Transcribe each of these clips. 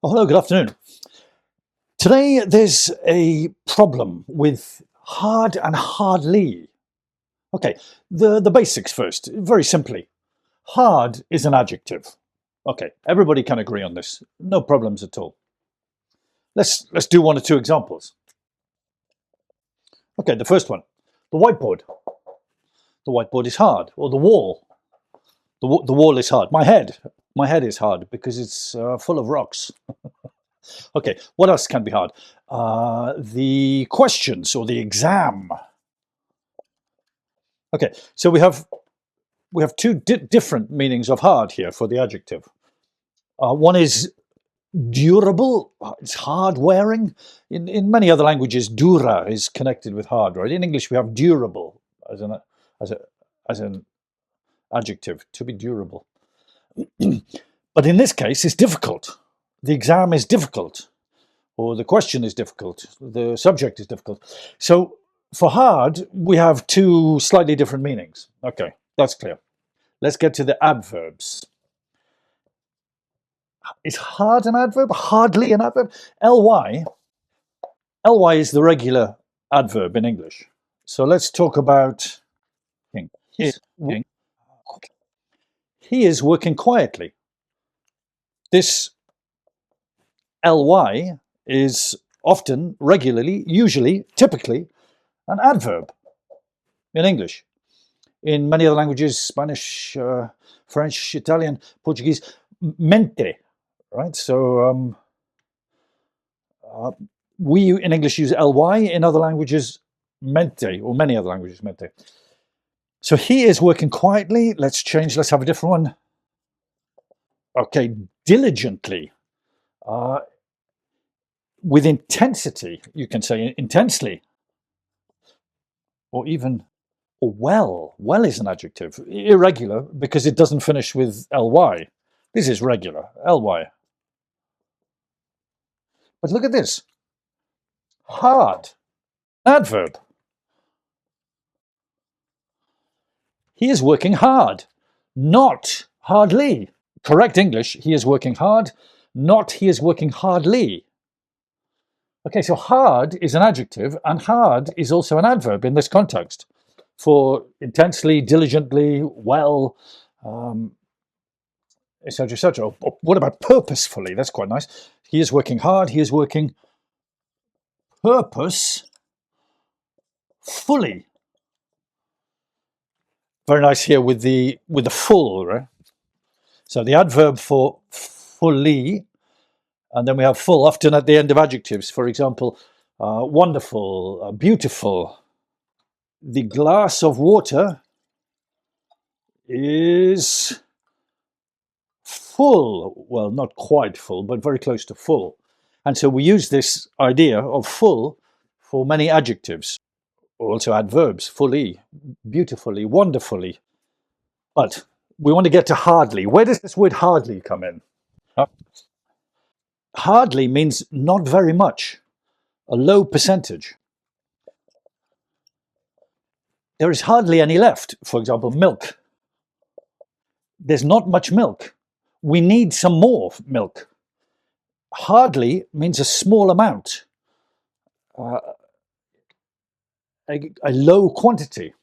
Oh, hello, good afternoon. Today there's a problem with hard and hardly. Okay, the basics first, very simply. Hard is an adjective. Okay, everybody can agree on this. No problems at all. Let's do one or two examples. Okay, the first one. The whiteboard. The whiteboard is hard. Or the wall. The wall is hard. My head is hard because it's full of rocks. Okay, what else can be hard? The questions or the exam. Okay, so we have two different meanings of hard here for the adjective. One is durable; it's hard wearing. In many other languages, dura is connected with hard, right? In English, we have durable as an as a as an adjective, to be durable. But in this case, it's difficult. The exam is difficult, or the question is difficult, the subject is difficult. So for hard, we have two slightly different meanings. Okay, that's clear. Let's get to the adverbs. Is hard an adverb? Hardly an adverb? Ly. Ly is the regular adverb in English. So let's talk about he he is working quietly. This ly is often, regularly, usually, typically an adverb in English. In many other languages, Spanish, French, Italian, Portuguese, mente, right? So we in English use ly, in other languages, mente, or many other languages, mente. So he is working quietly. Let's have a different one. Okay, diligently. With intensity, you can say intensely, or even or well. Well is an adjective. Irregular because it doesn't finish with ly. This is regular, ly. But look at this. Hard, adverb. He is working hard, not hardly. Correct English, he is working hard, not he is working hardly. Okay, so hard is an adjective, and hard is also an adverb in this context for intensely, diligently, well, etc., etc. What about purposefully? That's quite nice. He is working hard, he is working purpose fully. Very nice here with the full, right? So the adverb for fully, and then we have full often at the end of adjectives. For example, wonderful, beautiful. The glass of water is full. Well, not quite full, but very close to full. And so we use this idea of full for many adjectives, also adverbs, fully, beautifully, wonderfully. But we want to get to hardly. Where does this word hardly come in? Hardly means not very much, a low percentage. There is hardly any left. For example, milk. There's not much milk. We need some more milk. Hardly means a small amount, a low quantity.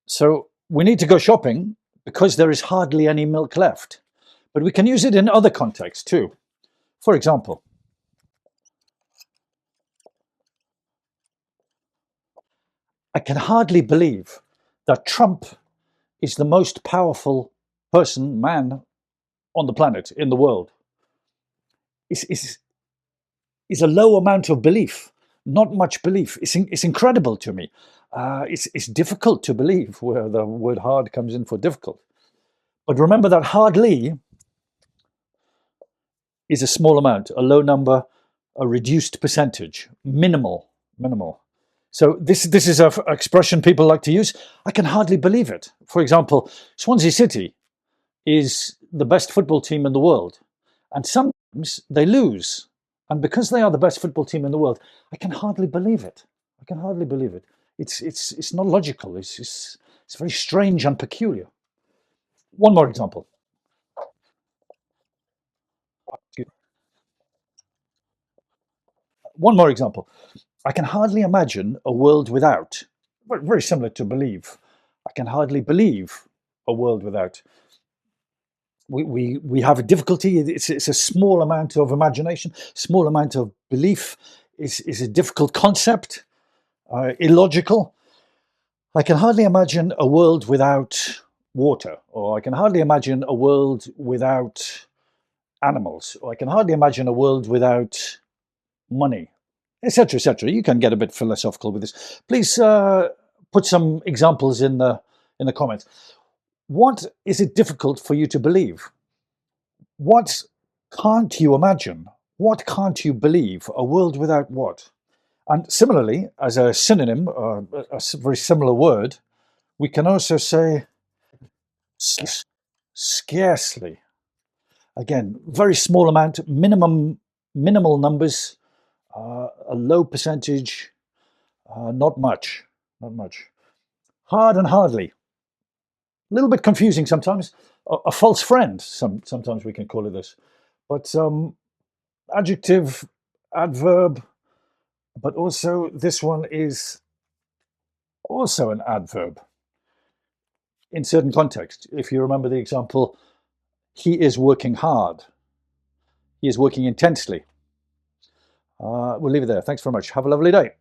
So we need to go shopping because there is hardly any milk left. But we can use it in other contexts too. For example, I can hardly believe that Trump is the most powerful man on the planet, in the world. Is a low amount of belief, not much belief. It's incredible to me. It's difficult to believe, where the word hard comes in for difficult. But remember that hardly is a small amount, a low number, a reduced percentage, minimal. So this is an expression people like to use. I can hardly believe it. For example, Swansea City is the best football team in the world, and sometimes they lose. And because they are the best football team in the world, I can hardly believe it. I can hardly believe it. It's not logical. It's very strange and peculiar. One more example. One more example. I can hardly imagine a world without. Very similar to believe. I can hardly believe a world without. We have a difficulty. It's a small amount of imagination, small amount of belief is a difficult concept, illogical. I can hardly imagine a world without water, or I can hardly imagine a world without animals, or I can hardly imagine a world without money, etc., etc. You can get a bit philosophical with this. Please put some examples in the comments. What is it difficult for you to believe? What can't you imagine? What can't you believe? A world without what? And similarly, as a synonym, a very similar word, we can also say scarcely. Again, very small amount, minimal numbers, a low percentage, not much, not much. Hard and hardly. A little bit confusing sometimes. A false friend, sometimes we can call it this. But adjective, adverb, but also this one is also an adverb in certain contexts. If you remember the example, he is working hard. He is working intensely. We'll leave it there. Thanks very much. Have a lovely day.